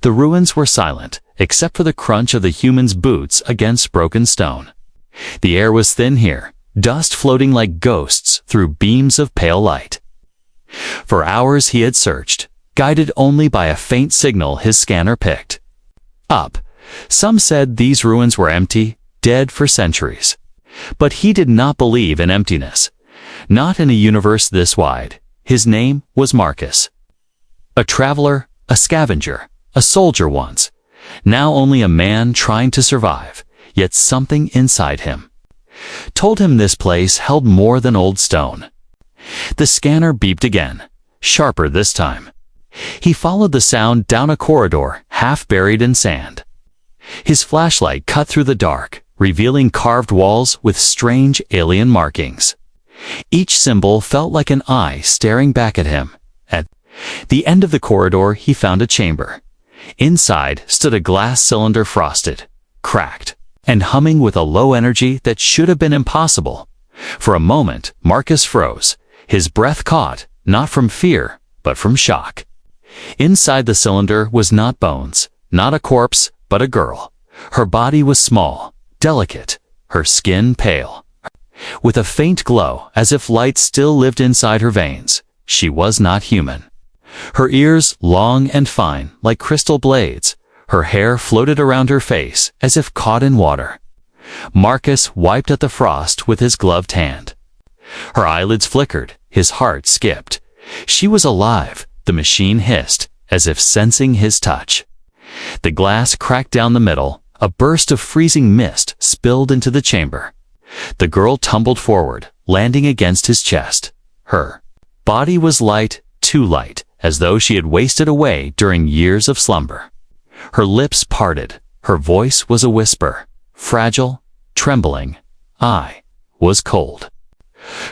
The ruins were silent, except for the crunch of the human's boots against broken stone. The air was thin here, dust floating like ghosts through beams of pale light. For hours he had searched, guided only by a faint signal his scanner picked up. Some said these ruins were empty, dead for centuries. But he did not believe in emptiness. Not in a universe this wide. His name was Marcus. A traveler, a scavenger, a soldier once. Now only a man trying to survive, yet something inside him told him this place held more than old stone. The scanner beeped again, sharper this time. He followed the sound down a corridor half buried in sand. His flashlight cut through the dark, revealing carved walls with strange alien markings. Each symbol felt like an eye staring back at him. At the end of the corridor he found a chamber. Inside stood a glass cylinder, frosted, cracked, and humming with a low energy that should have been impossible. For a moment Marcus froze, his breath caught, not from fear, but from shock. Inside the cylinder was not bones, not a corpse, but a girl. Her body was small, delicate, her skin pale, with a faint glow as if light still lived inside her veins. She was not human. Her ears long and fine like crystal blades. Her hair floated around her face as if caught in water. Marcus wiped at the frost with his gloved hand. Her eyelids flickered, his heart skipped. She was alive, the machine hissed, as if sensing his touch. The glass cracked down the middle, a burst of freezing mist spilled into the chamber. The girl tumbled forward, landing against his chest. Her body was light, too light, as though she had wasted away during years of slumber. Her lips parted, her voice was a whisper, fragile, trembling. I was cold.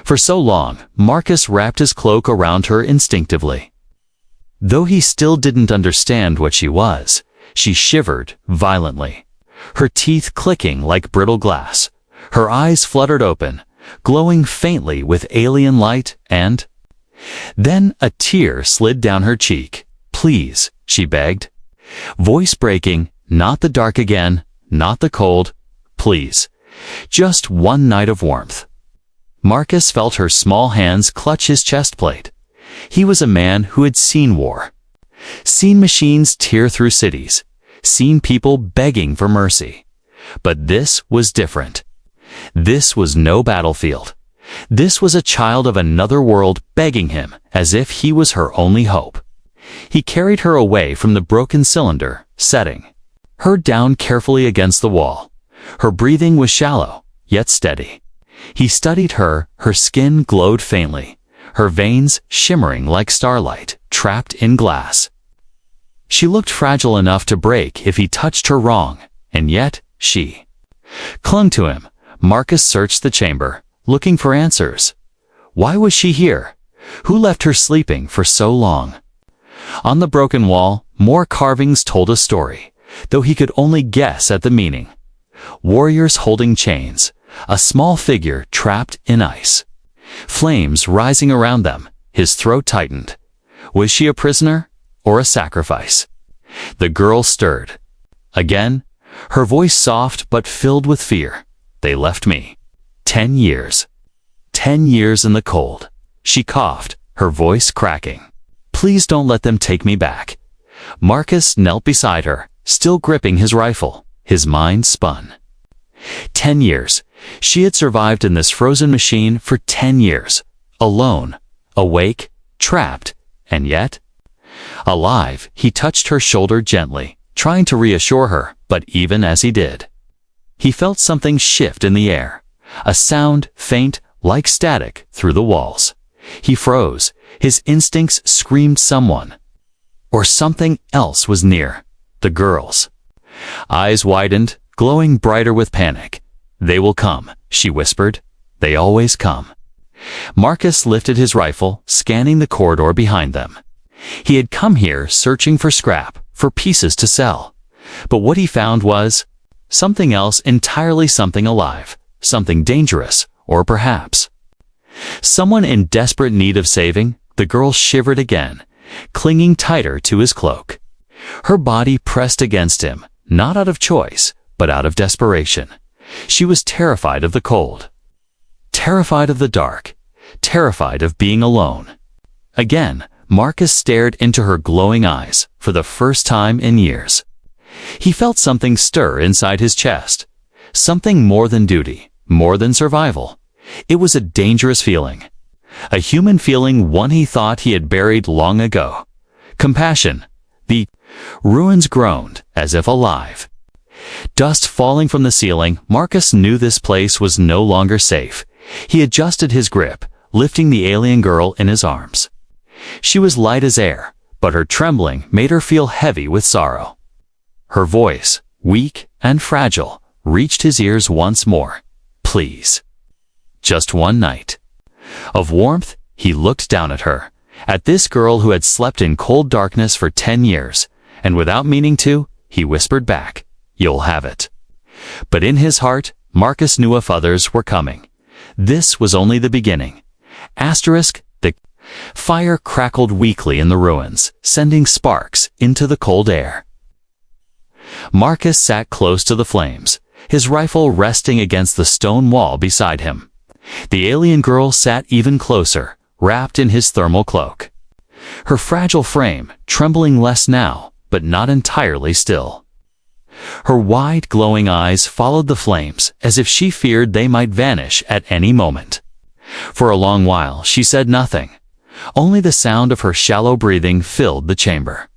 For so long, Marcus wrapped his cloak around her instinctively. Though he still didn't understand what she was, she shivered violently, her teeth clicking like brittle glass. Her eyes fluttered open, glowing faintly with alien light, and then a tear slid down her cheek. "Please," she begged, voice breaking, "not the dark again, not the cold. Please, just one night of warmth." Marcus felt her small hands clutch his chest plate. He was a man who had seen war, seen machines tear through cities, seen people begging for mercy. But this was different. This was no battlefield. This was a child of another world begging him as if he was her only hope. He carried her away from the broken cylinder, setting her down carefully against the wall. Her breathing was shallow, yet steady. He studied her, her skin glowed faintly, her veins shimmering like starlight, trapped in glass. She looked fragile enough to break if he touched her wrong, and yet she clung to him. Marcus searched the chamber, looking for answers. Why was she here? Who left her sleeping for so long? On the broken wall, more carvings told a story, though he could only guess at the meaning. Warriors holding chains, a small figure trapped in ice. Flames rising around them, his throat tightened. Was she a prisoner or a sacrifice? The girl stirred. Again, her voice soft but filled with fear. "They left me. 10 years. 10 years in the cold." She coughed, her voice cracking. "Please don't let them take me back." Marcus knelt beside her, still gripping his rifle. His mind spun. 10 years. She had survived in this frozen machine for 10 years. Alone, awake, trapped, and yet alive. He touched her shoulder gently, trying to reassure her, but even as he did, he felt something shift in the air. A sound, faint, like static, through the walls. He froze. His instincts screamed someone or something else was near. The girl's eyes widened, glowing brighter with panic. "They will come," she whispered. "They always come." Marcus lifted his rifle, scanning the corridor behind them. He had come here searching for scrap, for pieces to sell. But what he found was something else entirely, something alive, something dangerous, or perhaps someone in desperate need of saving. The girl shivered again, clinging tighter to his cloak. Her body pressed against him, not out of choice, but out of desperation. She was terrified of the cold, terrified of the dark, terrified of being alone. Again, Marcus stared into her glowing eyes for the first time in years. He felt something stir inside his chest, something more than duty, more than survival. It was a dangerous feeling, a human feeling, one he thought he had buried long ago. Compassion. The ruins groaned, as if alive. Dust falling from the ceiling, Marcus knew this place was no longer safe. He adjusted his grip, lifting the alien girl in his arms. She was light as air, but her trembling made her feel heavy with sorrow. Her voice, weak and fragile, reached his ears once more. Please. Just one night. Of warmth, he looked down at her, at this girl who had slept in cold darkness for 10 years, and without meaning to, he whispered back, "You'll have it." But in his heart, Marcus knew if others were coming. This was only the beginning. The fire crackled weakly in the ruins, sending sparks into the cold air. Marcus sat close to the flames, his rifle resting against the stone wall beside him. The alien girl sat even closer, wrapped in his thermal cloak. Her fragile frame, trembling less now, but not entirely still. Her wide, glowing eyes followed the flames as if she feared they might vanish at any moment. For a long while she said nothing. Only the sound of her shallow breathing filled the chamber.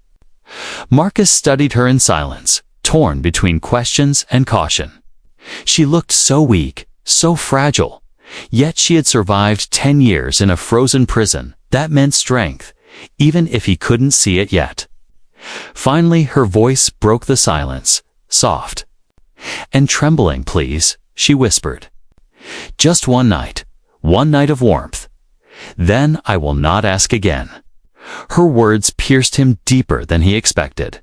Marcus studied her in silence, torn between questions and caution. She looked so weak, so fragile, yet she had survived 10 years in a frozen prison. That meant strength, even if he couldn't see it yet. Finally, her voice broke the silence, soft and trembling. "Please," she whispered. "Just one night of warmth. Then I will not ask again." Her words pierced him deeper than he expected.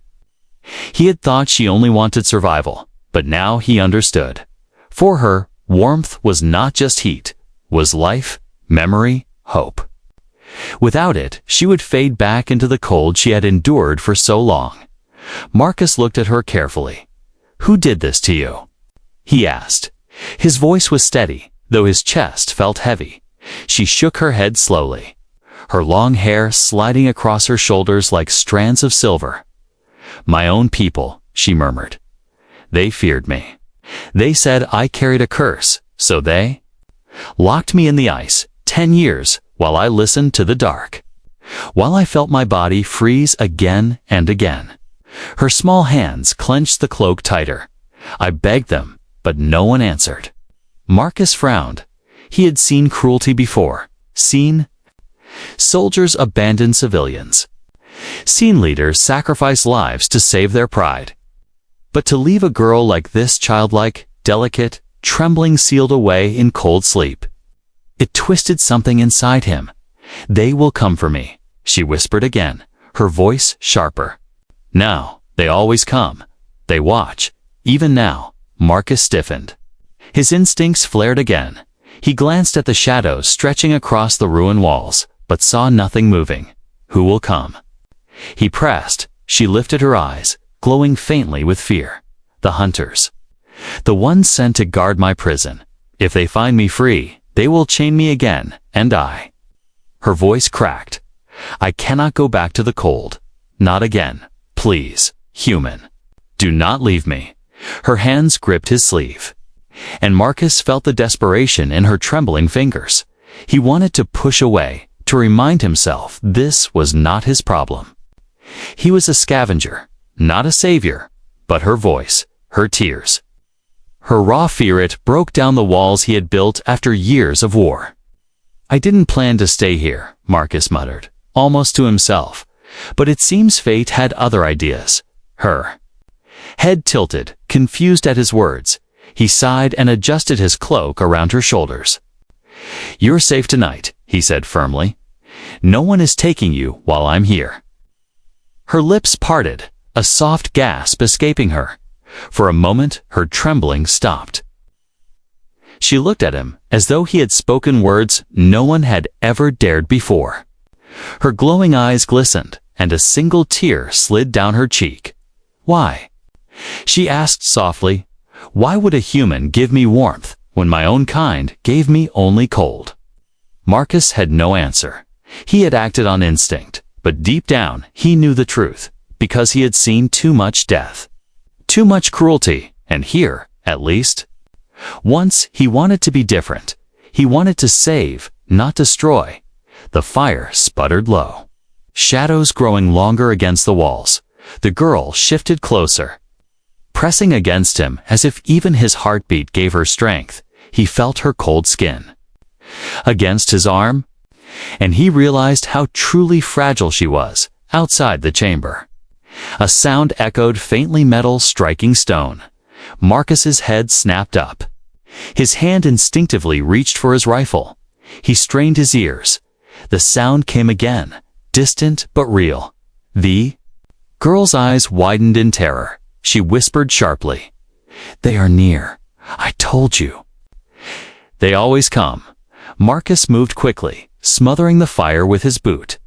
He had thought she only wanted survival, but now he understood. For her, warmth was not just heat, was life, memory, hope. Without it, she would fade back into the cold she had endured for so long. Marcus looked at her carefully. "Who did this to you?" he asked. His voice was steady, though his chest felt heavy. She shook her head slowly, her long hair sliding across her shoulders like strands of silver. "My own people," she murmured. "They feared me. They said I carried a curse, so they locked me in the ice 10 years while I listened to the dark. While I felt my body freeze again and again." Her small hands clenched the cloak tighter. "I begged them, but no one answered." Marcus frowned. He had seen cruelty before, seen soldiers abandon civilians, seen leaders sacrifice lives to save their pride. But to leave a girl like this, childlike, delicate, trembling, sealed away in cold sleep, it twisted something inside him. "They will come for me," she whispered again, her voice sharper. "Now, they always come. They watch." Even now, Marcus stiffened. His instincts flared again. He glanced at the shadows stretching across the ruined walls, but saw nothing moving. "Who will come?" He pressed. She lifted her eyes, glowing faintly with fear. "The hunters. The ones sent to guard my prison. If they find me free, they will chain me again, and I." Her voice cracked. "I cannot go back to the cold. Not again. Please, human. Do not leave me." Her hands gripped his sleeve, and Marcus felt the desperation in her trembling fingers. He wanted to push away, to remind himself this was not his problem. He was a scavenger, not a savior, but her voice, her tears, her raw fear. It broke down the walls he had built after years of war. "I didn't plan to stay here," Marcus muttered, almost to himself, but it seems fate had other ideas. Her head tilted, confused at his words. He sighed and adjusted his cloak around her shoulders. "You're safe tonight," he said firmly. "No one is taking you while I'm here." Her lips parted, a soft gasp escaping her. For a moment, her trembling stopped. She looked at him as though he had spoken words no one had ever dared before. Her glowing eyes glistened, and a single tear slid down her cheek. "Why?" she asked softly. "Why would a human give me warmth when my own kind gave me only cold?" Marcus had no answer. He had acted on instinct, but deep down he knew the truth, because he had seen too much death. Too much cruelty, and here, at least. Once he wanted to be different. He wanted to save, not destroy. The fire sputtered low. Shadows growing longer against the walls. The girl shifted closer. Pressing against him as if even his heartbeat gave her strength, he felt her cold skin. Against his arm, and he realized how truly fragile she was outside the chamber. A sound echoed faintly, metal striking stone. Marcus's head snapped up. His hand instinctively reached for his rifle. He strained his ears. The sound came again, distant but real. The girl's eyes widened in terror. She whispered sharply, "They are near. I told you." "They always come." Marcus moved quickly, smothering the fire with his boot.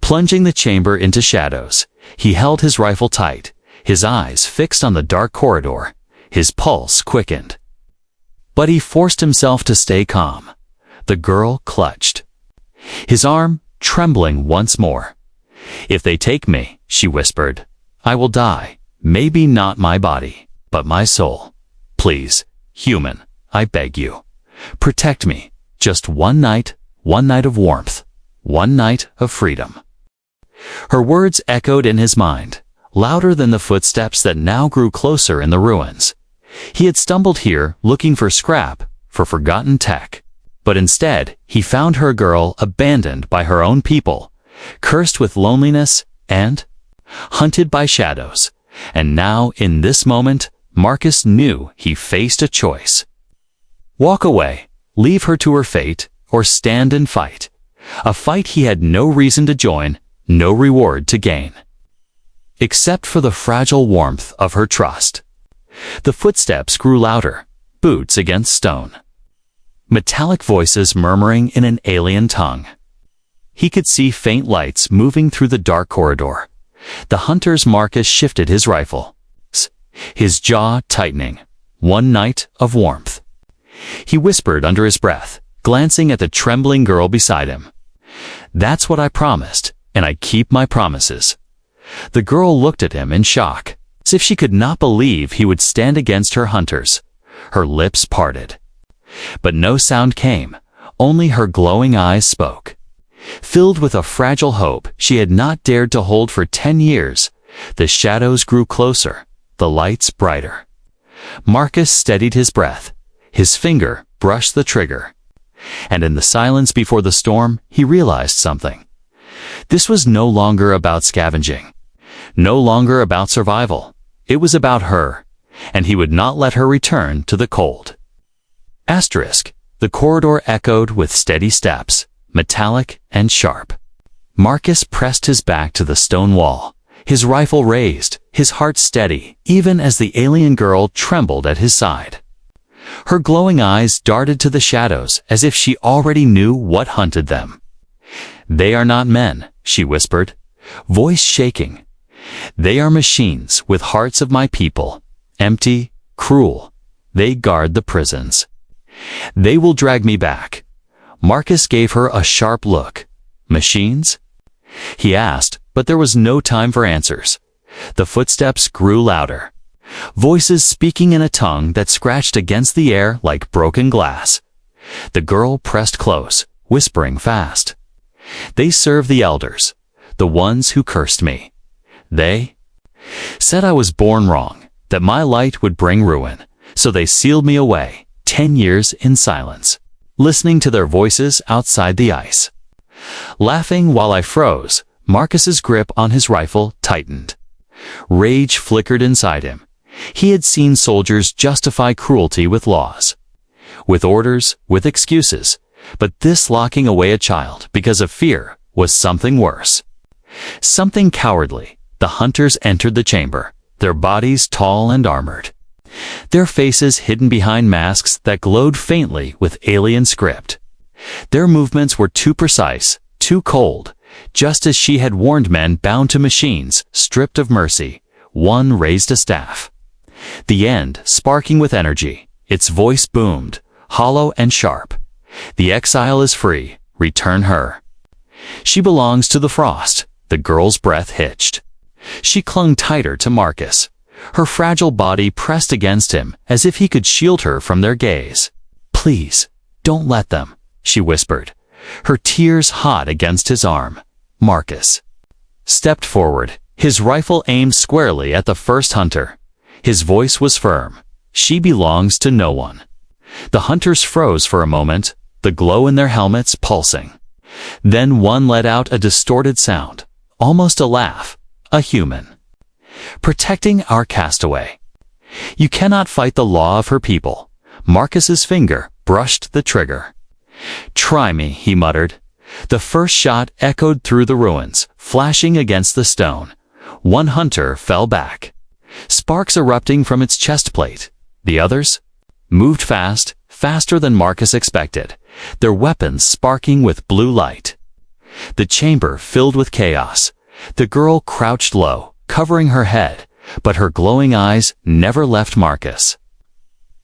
Plunging the chamber into shadows, he held his rifle tight, his eyes fixed on the dark corridor. His pulse quickened. But he forced himself to stay calm. The girl clutched. His arm trembling once more. "If they take me," she whispered, "I will die. Maybe not my body, but my soul. Please, human, I beg you. Protect me. Just one night of warmth. One night of freedom." Her words echoed in his mind, louder than the footsteps that now grew closer in the ruins. He had stumbled here looking for scrap, for forgotten tech. But instead, he found her girl abandoned by her own people, cursed with loneliness and hunted by shadows. And now, in this moment, Marcus knew he faced a choice. Walk away, leave her to her fate, or stand and fight. A fight he had no reason to join, no reward to gain. Except for the fragile warmth of her trust. The footsteps grew louder, boots against stone. Metallic voices murmuring in an alien tongue. He could see faint lights moving through the dark corridor. The hunter's Marcus shifted his rifle, his jaw tightening. One night of warmth. He whispered under his breath, glancing at the trembling girl beside him. "That's what I promised, and I keep my promises." The girl looked at him in shock, as if she could not believe he would stand against her hunters. Her lips parted. But no sound came, only her glowing eyes spoke. Filled with a fragile hope she had not dared to hold for 10 years, the shadows grew closer, the lights brighter. Marcus steadied his breath. His finger brushed the trigger. And in the silence before the storm, he realized something. This was no longer about scavenging. No longer about survival. It was about her, and he would not let her return to the cold. Asterisk. The corridor echoed with steady steps, metallic and sharp. Marcus pressed his back to the stone wall, his rifle raised, his heart steady, even as the alien girl trembled at his side. Her glowing eyes darted to the shadows as if she already knew what hunted them. "They are not men," she whispered, voice shaking. "They are machines with hearts of my people, empty, cruel. They guard the prisons. They will drag me back." Marcus gave her a sharp look. "Machines?" he asked, but there was no time for answers. The footsteps grew louder. Voices speaking in a tongue that scratched against the air like broken glass. The girl pressed close, whispering fast. "They serve the elders, the ones who cursed me. They said I was born wrong, that my light would bring ruin, so they sealed me away, 10 years in silence, listening to their voices outside the ice." Laughing while I froze, Marcus's grip on his rifle tightened. Rage flickered inside him. He had seen soldiers justify cruelty with laws, with orders, with excuses, but this locking away a child because of fear was something worse. Something cowardly. The hunters entered the chamber, their bodies tall and armored, their faces hidden behind masks that glowed faintly with alien script. Their movements were too precise, too cold, Just as she had warned men bound to machines, stripped of mercy, one raised a staff. The end, sparking with energy, its voice boomed, hollow and sharp. The exile is free, return her. She belongs to the frost. The girl's breath hitched. She clung tighter to Marcus, her fragile body pressed against him as if he could shield her from their gaze. Please, don't let them, she whispered, her tears hot against his arm. Marcus stepped forward, his rifle aimed squarely at the first hunter. His voice was firm. She belongs to no one. The hunters froze for a moment, the glow in their helmets pulsing. Then one let out a distorted sound, almost a laugh, a human. Protecting our castaway. You cannot fight the law of her people. Marcus's finger brushed the trigger. Try me, he muttered. The first shot echoed through the ruins, flashing against the stone. One hunter fell back, sparks erupting from its chest plate. The others moved fast, faster than Marcus expected, their weapons sparking with blue light. The chamber filled with chaos. The girl crouched low, covering her head, but her glowing eyes never left Marcus.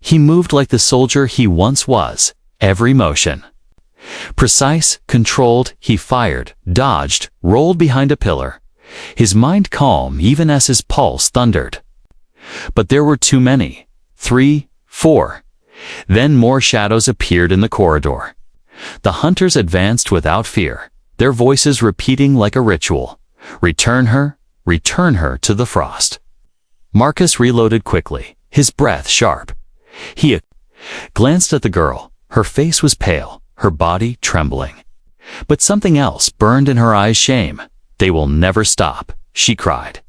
He moved like the soldier he once was, every motion. Precise, controlled, he fired, dodged, rolled behind a pillar, his mind calm even as his pulse thundered. But there were too many. 3, 4. Then more shadows appeared in the corridor. The hunters advanced without fear, their voices repeating like a ritual. Return her to the frost. Marcus reloaded quickly, his breath sharp. He glanced at the girl. Her face was pale, her body trembling. But something else burned in her eyes. Shame. They will never stop, she cried.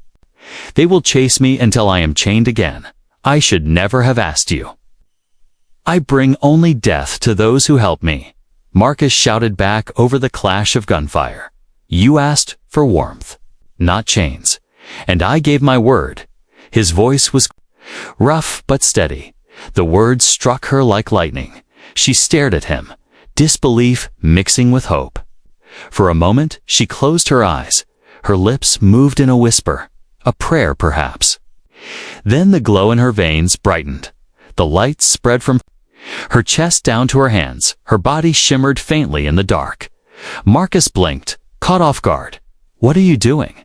They will chase me until I am chained again. I should never have asked you. I bring only death to those who help me, Marcus shouted back over the clash of gunfire. You asked for warmth, not chains, and I gave my word. His voice was rough but steady. The words struck her like lightning. She stared at him, disbelief mixing with hope. For a moment, she closed her eyes. Her lips moved in a whisper, a prayer perhaps. Then the glow in her veins brightened. The light spread from her chest down to her hands. Her body shimmered faintly in the dark. Marcus blinked, caught off guard. What are you doing?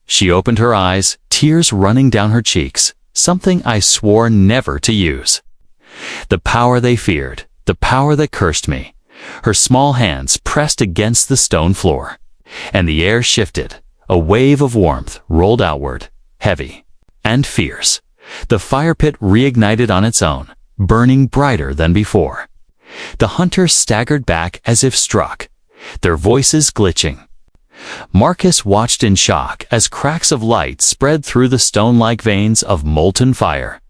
She opened her eyes, tears running down her cheeks. Something I swore never to use. The power they feared, the power that cursed me. Her small hands pressed against the stone floor, and the air shifted. A wave of warmth rolled outward, heavy and fierce. The fire pit reignited on its own, burning brighter than before. The hunters staggered back as if struck, their voices glitching. Marcus watched in shock as cracks of light spread through the stone-like veins of molten fire.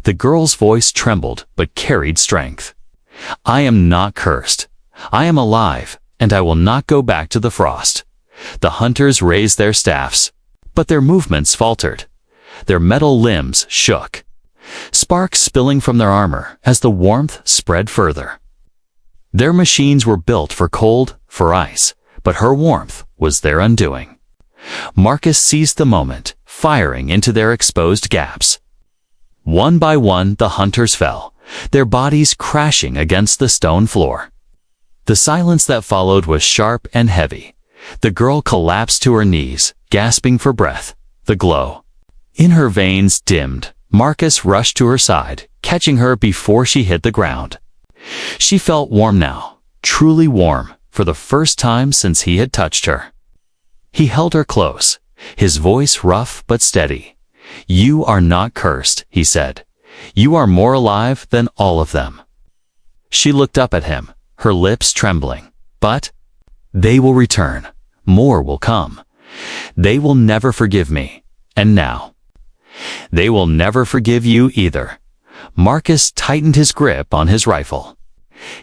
The girl's voice trembled but carried strength. I am not cursed. I am alive, and I will not go back to the frost. The hunters raised their staffs, but their movements faltered. Their metal limbs shook, sparks spilling from their armor as the warmth spread further. Their machines were built for cold, for ice, but her warmth was their undoing. Marcus seized the moment, firing into their exposed gaps. One by one the hunters fell, their bodies crashing against the stone floor. The silence that followed was sharp and heavy. The girl collapsed to her knees, gasping for breath. The glow in her veins dimmed. Marcus rushed to her side, catching her before she hit the ground. She felt warm now, truly warm, for the first time since he had touched her. He held her close, his voice rough but steady. You are not cursed, he said. You are more alive than all of them. She looked up at him, her lips trembling. But they will return. More will come. They will never forgive me. And now, they will never forgive you either. Marcus tightened his grip on his rifle.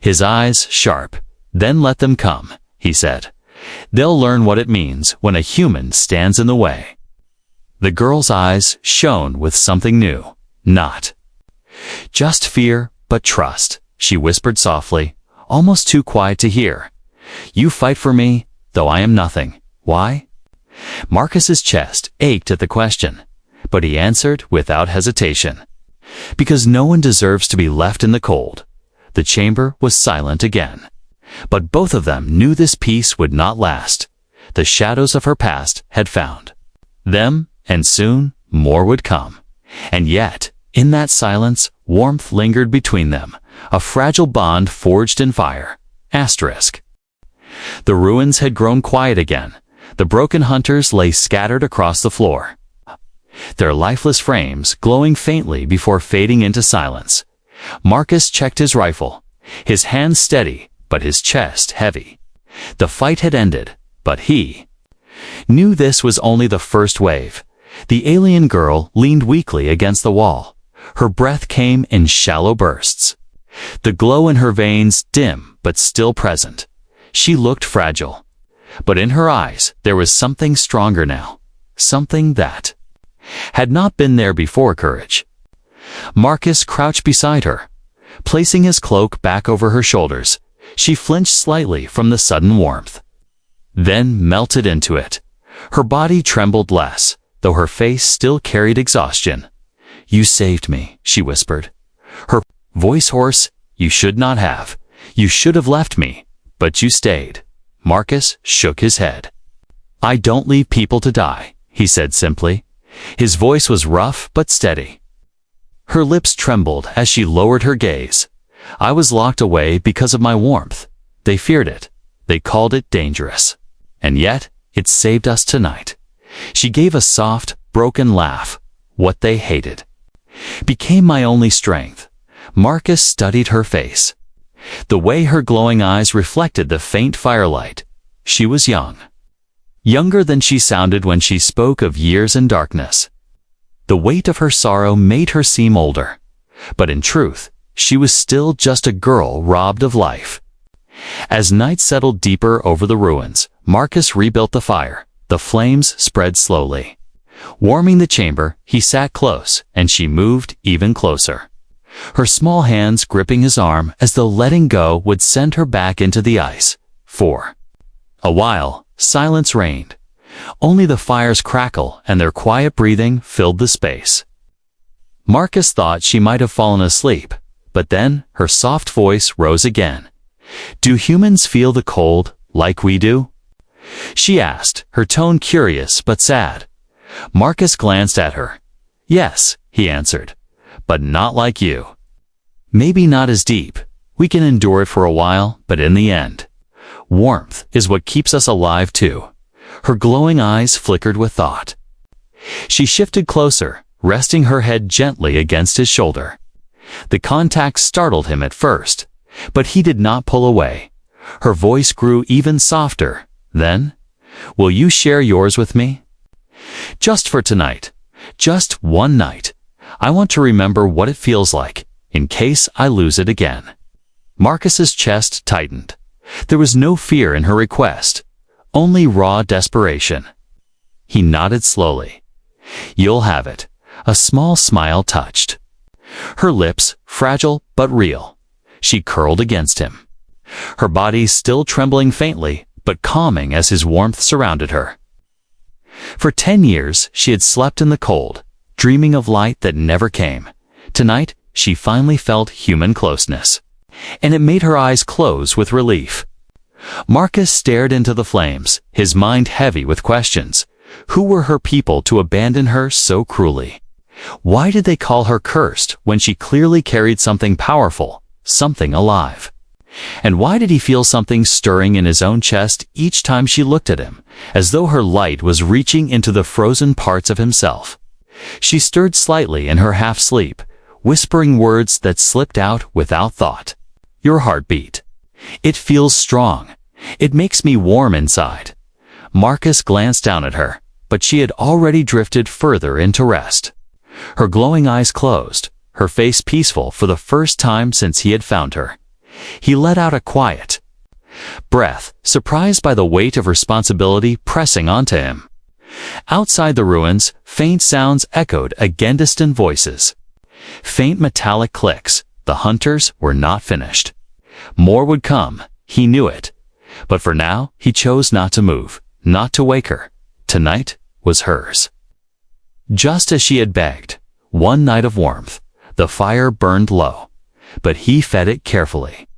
His eyes sharp. Then let them come, he said. They'll learn what it means when a human stands in the way. The girl's eyes shone with something new. Not just fear, but trust, she whispered softly, almost too quiet to hear. You fight for me, though I am nothing. Why? Marcus's chest ached at the question, but he answered without hesitation. Because no one deserves to be left in the cold. The chamber was silent again. But both of them knew this peace would not last. The shadows of her past had found them, and soon more would come. And yet, in that silence, warmth lingered between them, a fragile bond forged in fire. Asterisk. The ruins had grown quiet again. The broken hunters lay scattered across the floor, their lifeless frames glowing faintly before fading into silence. Marcus checked his rifle, his hands steady, but his chest heavy. The fight had ended, but he knew this was only the first wave. The alien girl leaned weakly against the wall. Her breath came in shallow bursts. The glow in her veins dim but still present. She looked fragile. But in her eyes there was something stronger now. Something that had not been there before. Courage. Marcus crouched beside her, placing his cloak back over her shoulders. She flinched slightly from the sudden warmth, then melted into it. Her body trembled less, though her face still carried exhaustion. "You saved me," she whispered, her voice hoarse. "You should not have. You should have left me, but you stayed." Marcus shook his head. "I don't leave people to die," he said simply. His voice was rough but steady. Her lips trembled as she lowered her gaze. "I was locked away because of my warmth. They feared it. They called it dangerous. And yet, it saved us tonight." She gave a soft, broken laugh. "What they hated became my only strength." Marcus studied her face. The way her glowing eyes reflected the faint firelight. She was young. Younger than she sounded when she spoke of years in darkness. The weight of her sorrow made her seem older. But in truth, she was still just a girl robbed of life. As night settled deeper over the ruins, Marcus rebuilt the fire. The flames spread slowly. Warming the chamber, he sat close, and she moved even closer, her small hands gripping his arm as though letting go would send her back into the ice. For a while, silence reigned. Only the fire's crackle and their quiet breathing filled the space. Marcus thought she might have fallen asleep, but then her soft voice rose again. "Do humans feel the cold like we do?" she asked, her tone curious but sad. Marcus glanced at her. "Yes," he answered, "but not like you. Maybe not as deep. We can endure it for a while, but in the end, warmth is what keeps us alive too." Her glowing eyes flickered with thought. She shifted closer, resting her head gently against his shoulder. The contact startled him at first, but he did not pull away. Her voice grew even softer. "Then, will you share yours with me? Just for tonight. Just one night. I want to remember what it feels like, in case I lose it again." Marcus's chest tightened. There was no fear in her request, only raw desperation. He nodded slowly. "You'll have it." A small smile touched her lips, fragile but real. She curled against him, her body still trembling faintly, but calming as his warmth surrounded her. For 10 years, she had slept in the cold, dreaming of light that never came. Tonight, she finally felt human closeness, and it made her eyes close with relief. Marcus stared into the flames, his mind heavy with questions. Who were her people to abandon her so cruelly? Why did they call her cursed when she clearly carried something powerful, something alive? And why did he feel something stirring in his own chest each time she looked at him, as though her light was reaching into the frozen parts of himself? She stirred slightly in her half-sleep, whispering words that slipped out without thought. "Your heartbeat. It feels strong. It makes me warm inside." Marcus glanced down at her, but she had already drifted further into rest. Her glowing eyes closed, her face peaceful for the first time since he had found her. He let out a quiet breath, surprised by the weight of responsibility pressing onto him. Outside the ruins, faint sounds echoed again, distant voices. Faint metallic clicks. The hunters were not finished. More would come, he knew it. But for now, he chose not to move. not to wake her. Tonight was hers. Just as she had begged, one night of warmth, the fire burned low, but he fed it carefully.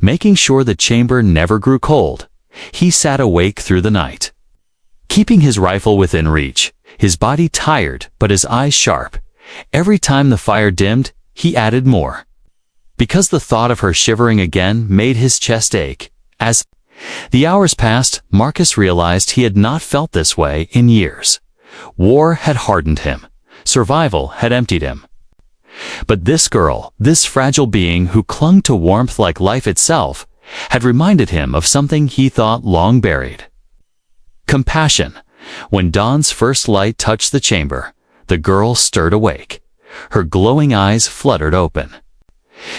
Making sure the chamber never grew cold, he sat awake through the night. Keeping his rifle within reach, his body tired but his eyes sharp, every time the fire dimmed, he added more. Because the thought of her shivering again made his chest ache. As the hours passed, Marcus realized he had not felt this way in years. War had hardened him. Survival had emptied him. But this girl, this fragile being who clung to warmth like life itself, had reminded him of something he thought long buried. Compassion. When dawn's first light touched the chamber, the girl stirred awake. Her glowing eyes fluttered open.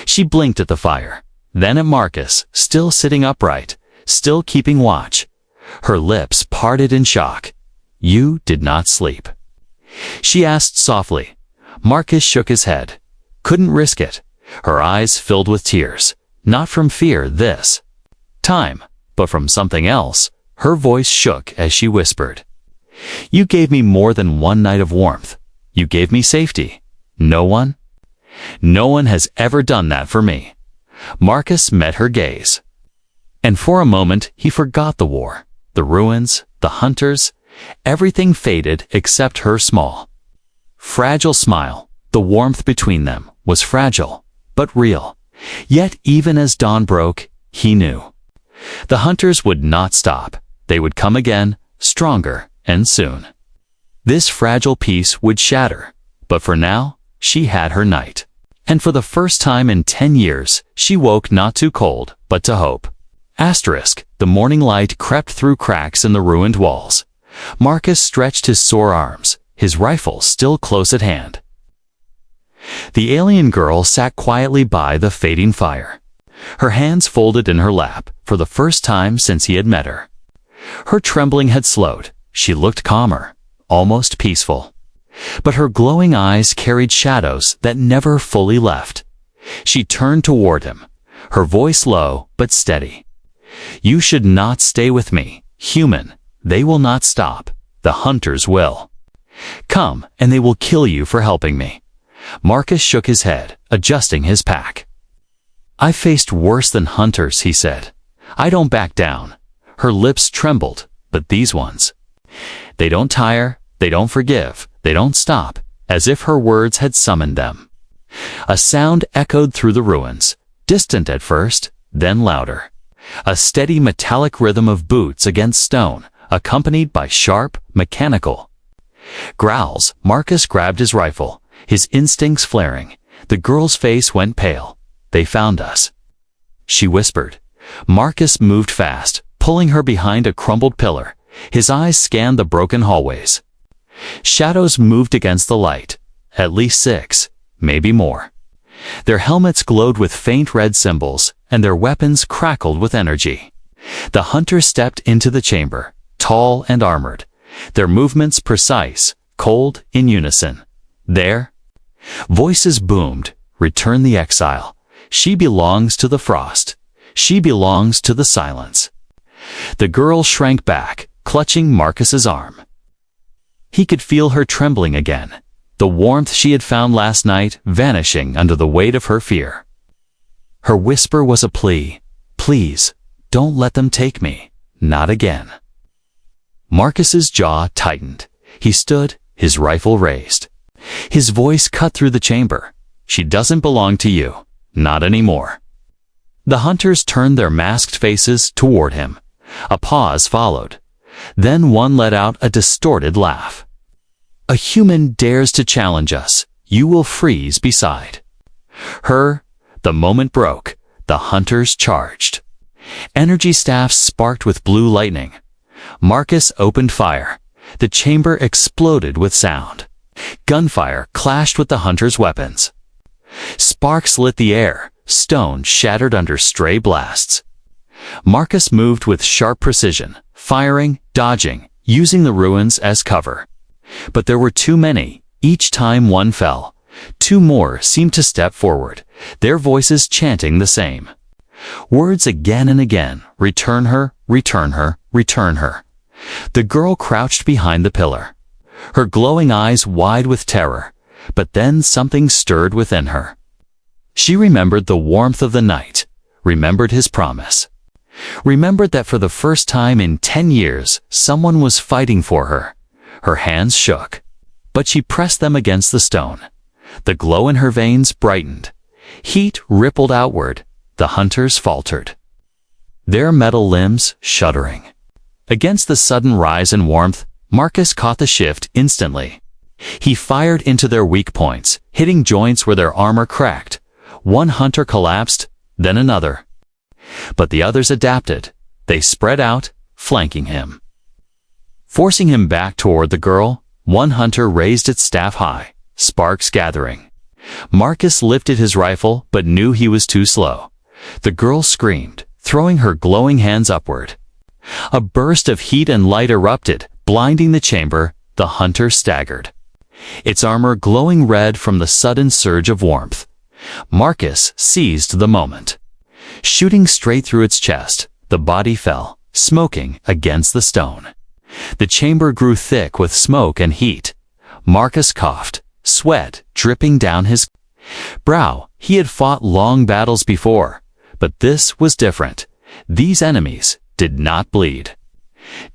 She blinked at the fire, then at Marcus, still sitting upright, still keeping watch. Her lips parted in shock. "You did not sleep?" She asked softly. Marcus shook his head. Couldn't risk it. Her eyes filled with tears. Not from fear this time, but from something else. Her voice shook as she whispered. "You gave me more than one night of warmth. You gave me safety. No one has ever done that for me." Marcus met her gaze. And for a moment he forgot the war, the ruins, the hunters. Everything faded except her small, fragile smile. The warmth between them was fragile, but real. Yet even as dawn broke, he knew. The hunters would not stop. They would come again, stronger, and soon. This fragile peace would shatter, but for now, she had her night. And for the first time in 10 years, she woke not to cold, but to hope. The morning light crept through cracks in the ruined walls. Marcus stretched his sore arms, his rifle still close at hand. The alien girl sat quietly by the fading fire. Her hands folded in her lap, for the first time since he had met her. Her trembling had slowed. She looked calmer, almost peaceful. But her glowing eyes carried shadows that never fully left. She turned toward him, her voice low but steady. "You should not stay with me, human. They will not stop. The hunters will. Come, and they will kill you for helping me." Marcus shook his head, adjusting his pack. "I faced worse than hunters," he said. "I don't back down." Her lips trembled, but these ones. They don't tire, they don't forgive, they don't stop, as if her words had summoned them. A sound echoed through the ruins, distant at first, then louder. A steady metallic rhythm of boots against stone, accompanied by sharp, mechanical growls. Marcus grabbed his rifle, his instincts flaring. The girl's face went pale. "They found us," she whispered. Marcus moved fast, pulling her behind a crumbled pillar. His eyes scanned the broken hallways. Shadows moved against the light. At least 6, maybe more. Their helmets glowed with faint red symbols, and their weapons crackled with energy. The hunters stepped into the chamber, tall and armored, their movements precise, cold in unison. There, voices boomed, "Return the exile. She belongs to the frost. She belongs to the silence." The girl shrank back, clutching Marcus's arm. He could feel her trembling again, the warmth she had found last night vanishing under the weight of her fear. Her whisper was a plea. "Please, don't let them take me. Not again." Marcus's jaw tightened. He stood, his rifle raised. His voice cut through the chamber. "She doesn't belong to you. Not anymore." The hunters turned their masked faces toward him. A pause followed. Then one let out a distorted laugh. "A human dares to challenge us. You will freeze beside her." The moment broke. The hunters charged. Energy staffs sparked with blue lightning. Marcus opened fire. The chamber exploded with sound. Gunfire clashed with the hunters' weapons. Sparks lit the air. Stone shattered under stray blasts. Marcus moved with sharp precision, firing, dodging, using the ruins as cover. But there were too many. Each time one fell, 2 more seemed to step forward, their voices chanting the same words again and again. "Return her, return her, return her." The girl crouched behind the pillar, her glowing eyes wide with terror, but then something stirred within her. She remembered the warmth of the night, remembered his promise, remembered that for the first time in 10 years someone was fighting for her. Her hands shook, but she pressed them against the stone. The glow in her veins brightened. Heat rippled outward. The hunters faltered, their metal limbs shuddering. Against the sudden rise in warmth, Marcus caught the shift instantly. He fired into their weak points, hitting joints where their armor cracked. One hunter collapsed, then another. But the others adapted. They spread out, flanking him. Forcing him back toward the girl, one hunter raised its staff high, sparks gathering. Marcus lifted his rifle but knew he was too slow. The girl screamed, throwing her glowing hands upward. A burst of heat and light erupted, blinding the chamber. The hunter staggered, its armor glowing red from the sudden surge of warmth. Marcus seized the moment. Shooting straight through its chest, the body fell, smoking against the stone. The chamber grew thick with smoke and heat. Marcus coughed, sweat dripping down his brow. He had fought long battles before, but this was different. These enemies did not bleed,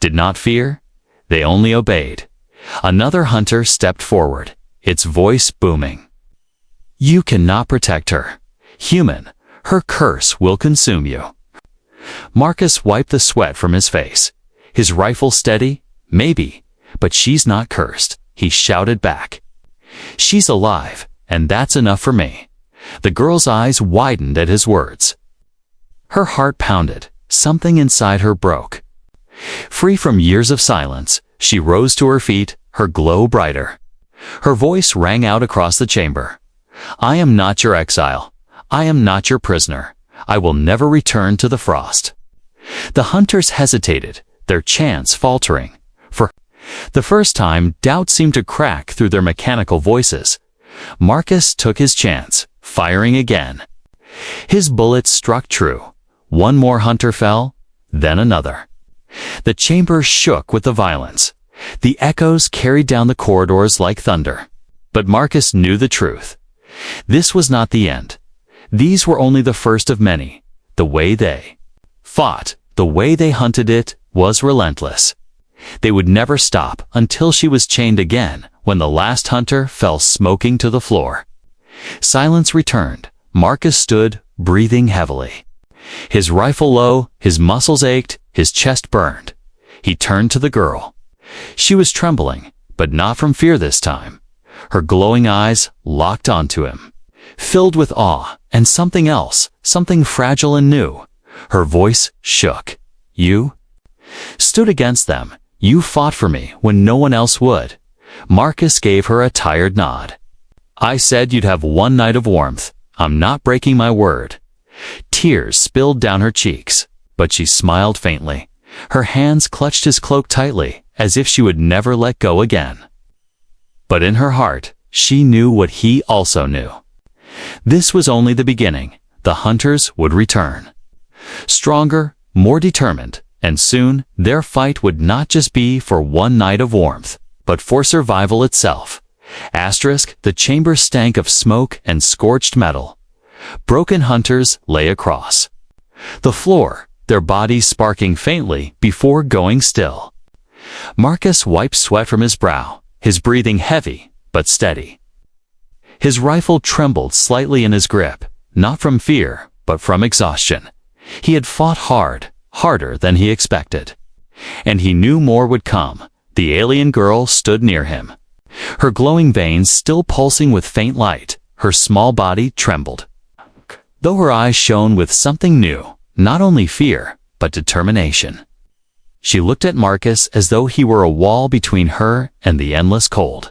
did not fear. They only obeyed. Another hunter stepped forward, its voice booming. You cannot protect her. Human, her curse will consume you. Marcus wiped the sweat from his face. His rifle steady? Maybe, but she's not cursed, he shouted back. She's alive, and that's enough for me. The girl's eyes widened at his words. Her heart pounded. Something inside her broke. Free from years of silence, she rose to her feet, her glow brighter. Her voice rang out across the chamber. I am not your exile. I am not your prisoner. I will never return to the frost. The hunters hesitated, their chants faltering. For the first time, doubt seemed to crack through their mechanical voices. Marcus took his chance, firing again. His bullets struck true. One more hunter fell, then another. The chamber shook with the violence. The echoes carried down the corridors like thunder. But Marcus knew the truth. This was not the end. These were only the first of many. The way they fought, the way they hunted it, was relentless. They would never stop until she was chained again, when the last hunter fell smoking to the floor. Silence returned. Marcus stood, breathing heavily. His rifle low, his muscles ached, his chest burned. He turned to the girl. She was trembling, but not from fear this time. Her glowing eyes locked onto him, filled with awe and something else, something fragile and new. Her voice shook. You stood against them. You fought for me when no one else would. Marcus gave her a tired nod. I said you'd have one night of warmth. I'm not breaking my word. Tears spilled down her cheeks, but she smiled faintly. Her hands clutched his cloak tightly, as if she would never let go again. But in her heart, she knew what he also knew. This was only the beginning. The hunters would return. Stronger, more determined, and soon their fight would not just be for one night of warmth, but for survival itself. The chamber stank of smoke and scorched metal. Broken hunters lay across the floor, their bodies sparking faintly before going still. Marcus wiped sweat from his brow, his breathing heavy but steady. His rifle trembled slightly in his grip, not from fear, but from exhaustion. He had fought hard, harder than he expected. And he knew more would come. The alien girl stood near him, her glowing veins still pulsing with faint light. Her small body trembled, though her eyes shone with something new, not only fear, but determination. She looked at Marcus as though he were a wall between her and the endless cold.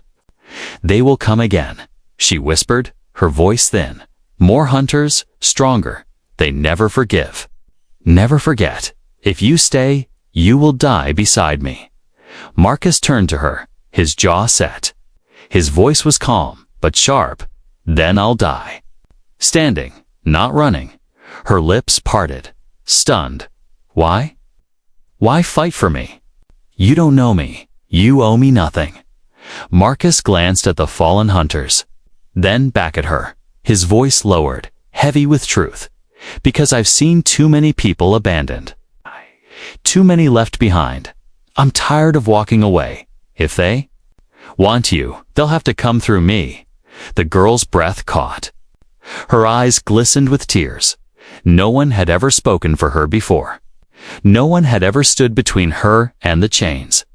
They will come again, she whispered, her voice thin. More hunters, stronger. They never forgive. Never forget. If you stay, you will die beside me. Marcus turned to her, his jaw set. His voice was calm, but sharp. Then I'll die. Standing, not running. Her lips parted, stunned. Why? Why fight for me? You don't know me. You owe me nothing." Marcus glanced at the fallen hunters, then back at her, his voice lowered, heavy with truth. "Because I've seen too many people abandoned. Too many left behind. I'm tired of walking away. If they want you, they'll have to come through me." The girl's breath caught. Her eyes glistened with tears. No one had ever spoken for her before. No one had ever stood between her and the chains.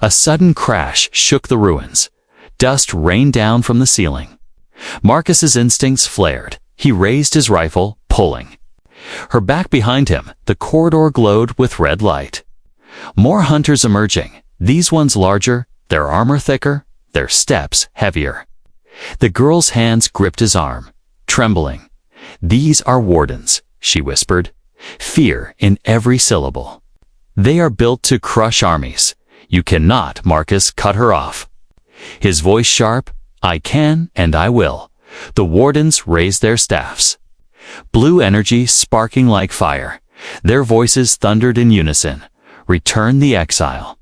A sudden crash shook the ruins. Dust rained down from the ceiling. Marcus's instincts flared. He raised his rifle, pulling. Her back behind him, the corridor glowed with red light. More hunters emerging, these ones larger, their armor thicker, their steps heavier. The girl's hands gripped his arm, trembling. "These are wardens," she whispered, fear in every syllable. "They are built to crush armies. You cannot," Marcus cut her off. His voice sharp, "I can and I will." The wardens raised their staffs. Blue energy sparking like fire. Their voices thundered in unison. "Return the exile.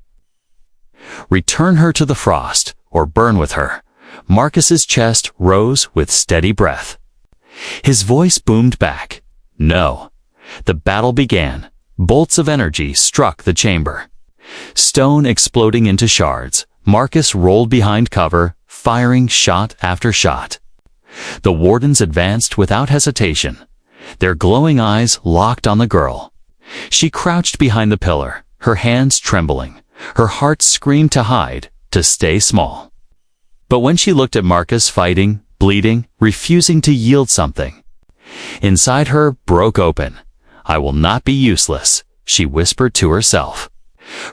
Return her to the frost, or burn with her." Marcus's chest rose with steady breath. His voice boomed back. "No." The battle began. Bolts of energy struck the chamber. Stone exploding into shards, Marcus rolled behind cover, firing shot after shot. The wardens advanced without hesitation, their glowing eyes locked on the girl. She crouched behind the pillar, her hands trembling. Her heart screamed to hide, to stay small. But when she looked at Marcus fighting, bleeding, refusing to yield something, inside her broke open. "I will not be useless," she whispered to herself.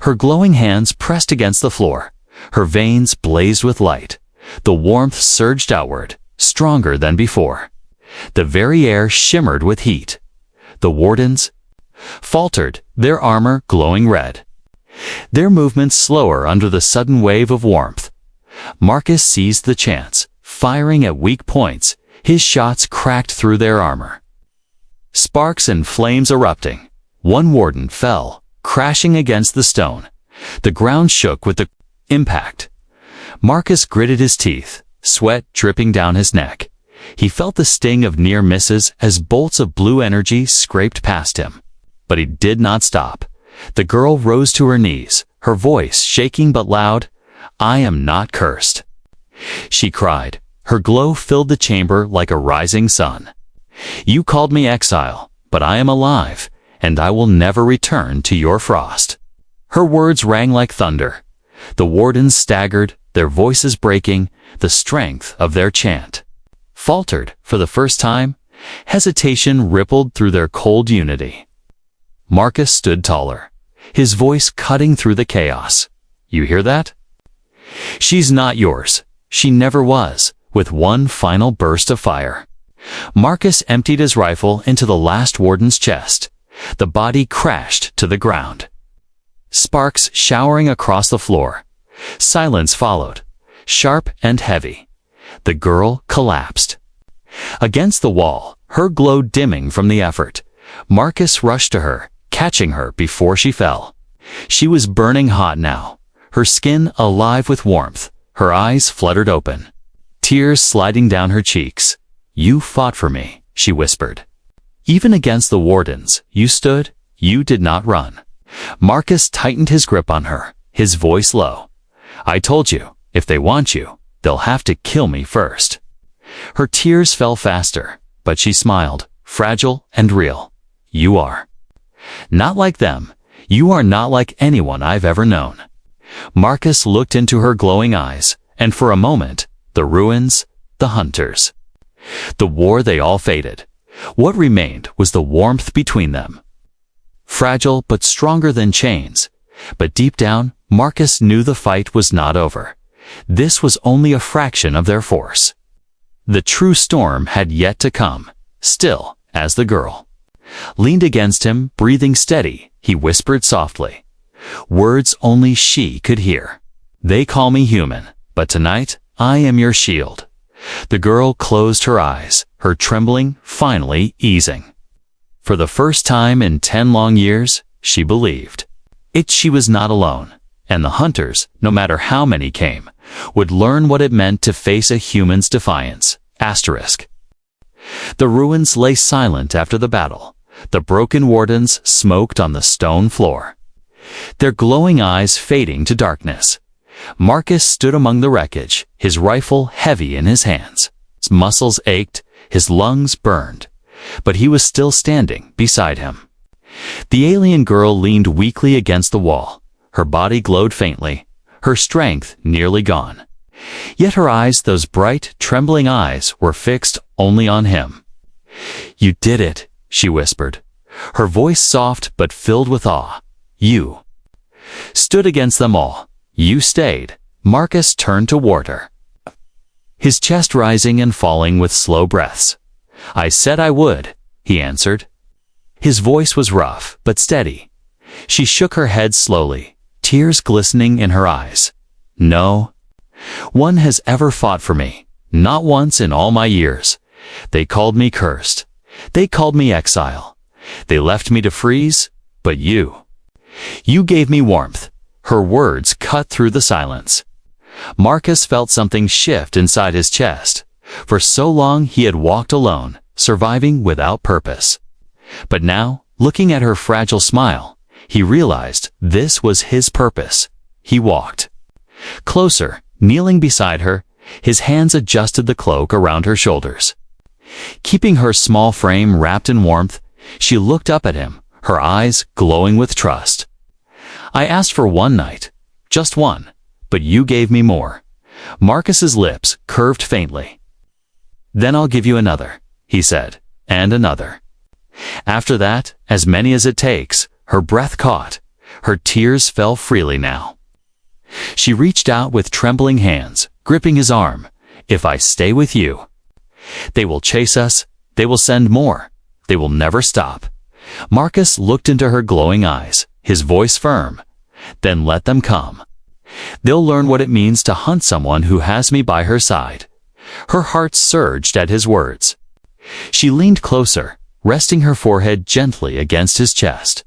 Her glowing hands pressed against the floor. Her veins blazed with light. The warmth surged outward, stronger than before. The very air shimmered with heat. The wardens faltered, their armor glowing red. Their movements slower under the sudden wave of warmth. Marcus seized the chance, firing at weak points. His shots cracked through their armor. Sparks and flames erupting. One warden fell, crashing against the stone. The ground shook with the impact. Marcus gritted his teeth, sweat dripping down his neck. He felt the sting of near misses as bolts of blue energy scraped past him. But he did not stop. The girl rose to her knees, her voice shaking but loud. "I am not cursed," she cried. Her glow filled the chamber like a rising sun. "You called me exile, but I am alive, and I will never return to your frost." Her words rang like thunder. The wardens staggered, their voices breaking, the strength of their chant faltered for the first time. Hesitation rippled through their cold unity. Marcus stood taller, his voice cutting through the chaos. "You hear that? She's not yours. She never was." With one final burst of fire, Marcus emptied his rifle into the last warden's chest. The body crashed to the ground. Sparks showering across the floor. Silence followed, sharp and heavy. The girl collapsed against the wall, her glow dimming from the effort. Marcus rushed to her, catching her before she fell. She was burning hot now, her skin alive with warmth, her eyes fluttered open, tears sliding down her cheeks. "You fought for me," she whispered. "Even against the wardens, you stood, you did not run." Marcus tightened his grip on her, his voice low. "I told you, if they want you, they'll have to kill me first." Her tears fell faster, but she smiled, fragile and real. "You are not like them. You are not like anyone I've ever known." Marcus looked into her glowing eyes, and for a moment, the ruins, the hunters, the war, they all faded. What remained was the warmth between them. Fragile but stronger than chains. But deep down, Marcus knew the fight was not over. This was only a fraction of their force. The true storm had yet to come. Still, as the girl leaned against him, breathing steady, he whispered softly, words only she could hear. "They call me human, but tonight I am your shield." The girl closed her eyes, her trembling finally easing. For the first time in 10 long years, she believed. She was not alone. and the hunters, no matter how many came, would learn what it meant to face a human's defiance. Asterisk. The ruins lay silent after the battle. The broken wardens smoked on the stone floor, their glowing eyes fading to darkness. Marcus stood among the wreckage, his rifle heavy in his hands. His muscles ached, his lungs burned, but he was still standing beside him. The alien girl leaned weakly against the wall. Her body glowed faintly, her strength nearly gone. Yet her eyes, those bright, trembling eyes, were fixed only on him. "You did it," she whispered, her voice soft but filled with awe. "You stood against them all. You stayed." Marcus turned toward her, his chest rising and falling with slow breaths. "I said I would," he answered. His voice was rough but steady. She shook her head slowly, tears glistening in her eyes. "No one has ever fought for me, not once in all my years. They called me cursed. They called me exile. They left me to freeze, but you gave me warmth." Her words cut through the silence. Marcus felt something shift inside his chest. For so long he had walked alone, surviving without purpose. But now, looking at her fragile smile, he realized this was his purpose. He walked closer, kneeling beside her, his hands adjusted the cloak around her shoulders. Keeping her small frame wrapped in warmth, she looked up at him, her eyes glowing with trust. "I asked for one night, just one, but you gave me more." Marcus's lips curved faintly. "Then I'll give you another," he said, "and another. After that, as many as it takes." Her breath caught. Her tears fell freely now. She reached out with trembling hands, gripping his arm. "If I stay with you, they will chase us. They will send more. They will never stop." Marcus looked into her glowing eyes, his voice firm. "Then let them come. They'll learn what it means to hunt someone who has me by her side." Her heart surged at his words. She leaned closer, resting her forehead gently against his chest.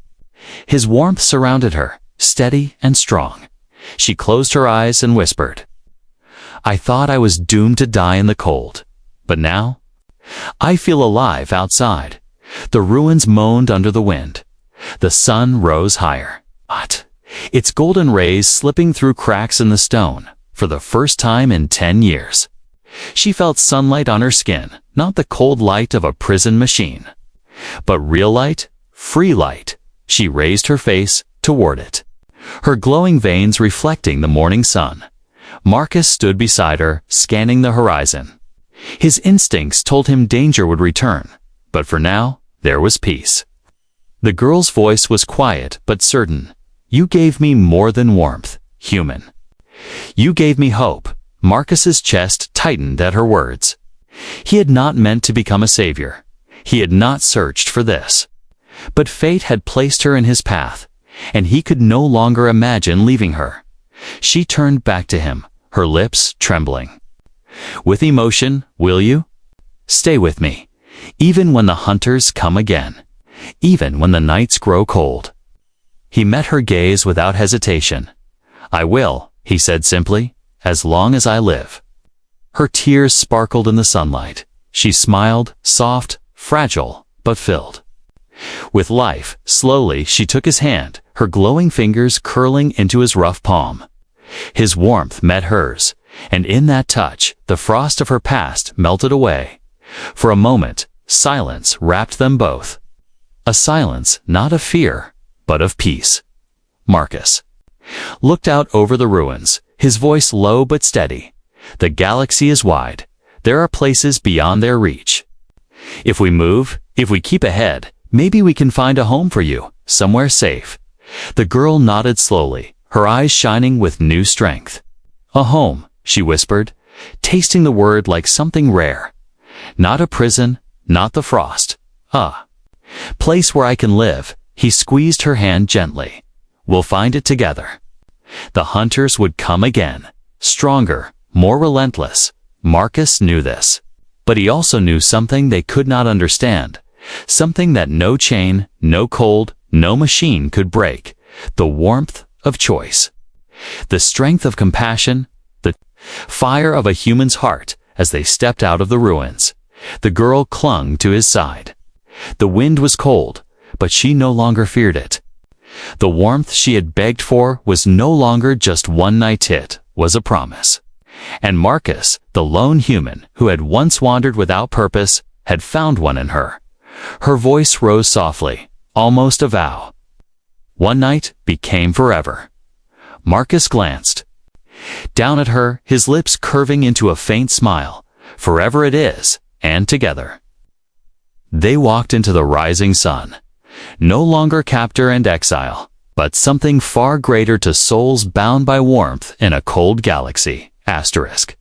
His warmth surrounded her, steady and strong. She closed her eyes and whispered, "I thought I was doomed to die in the cold, but now I feel alive outside." The ruins moaned under the wind. The sun rose higher, hot, its golden rays slipping through cracks in the stone. For the first time in 10 years, she felt sunlight on her skin, not the cold light of a prison machine, but real light, free light. She raised her face toward it, her glowing veins reflecting the morning sun. Marcus stood beside her, scanning the horizon. His instincts told him danger would return, but for now, there was peace. The girl's voice was quiet but certain. "You gave me more than warmth, human. You gave me hope." Marcus's chest tightened at her words. He had not meant to become a savior. He had not searched for this. But fate had placed her in his path, and he could no longer imagine leaving her. She turned back to him, her lips trembling. "With emotion, will you? Stay with me, even when the hunters come again, even when the nights grow cold." He met her gaze without hesitation. "I will," he said simply, "as long as I live." Her tears sparkled in the sunlight. She smiled, soft, fragile, but filled with life. Slowly she took his hand, her glowing fingers curling into his rough palm. His warmth met hers, and in that touch, the frost of her past melted away. For a moment, silence wrapped them both. A silence not of fear, but of peace. Marcus looked out over the ruins, his voice low but steady. "The galaxy is wide. There are places beyond their reach. If we move, if we keep ahead, maybe we can find a home for you, somewhere safe." The girl nodded slowly, her eyes shining with new strength. "A home," she whispered, tasting the word like something rare. "Not a prison, not the frost. A place where I can live." He squeezed her hand gently. "We'll find it together." The hunters would come again, stronger, more relentless. Marcus knew this. But he also knew something they could not understand, something that no chain, no cold, no machine could break: the warmth of choice. The strength of compassion, the fire of a human's heart as they stepped out of the ruins. The girl clung to his side. The wind was cold, but she no longer feared it. The warmth she had begged for was no longer just one night, it was a promise. And Marcus, the lone human who had once wandered without purpose, had found one in her. Her voice rose softly, almost a vow. One night became forever. Marcus glanced down at her, his lips curving into a faint smile. Forever it is, and together. They walked into the rising sun. No longer captor and exile, but something far greater to souls bound by warmth in a cold galaxy. Asterisk.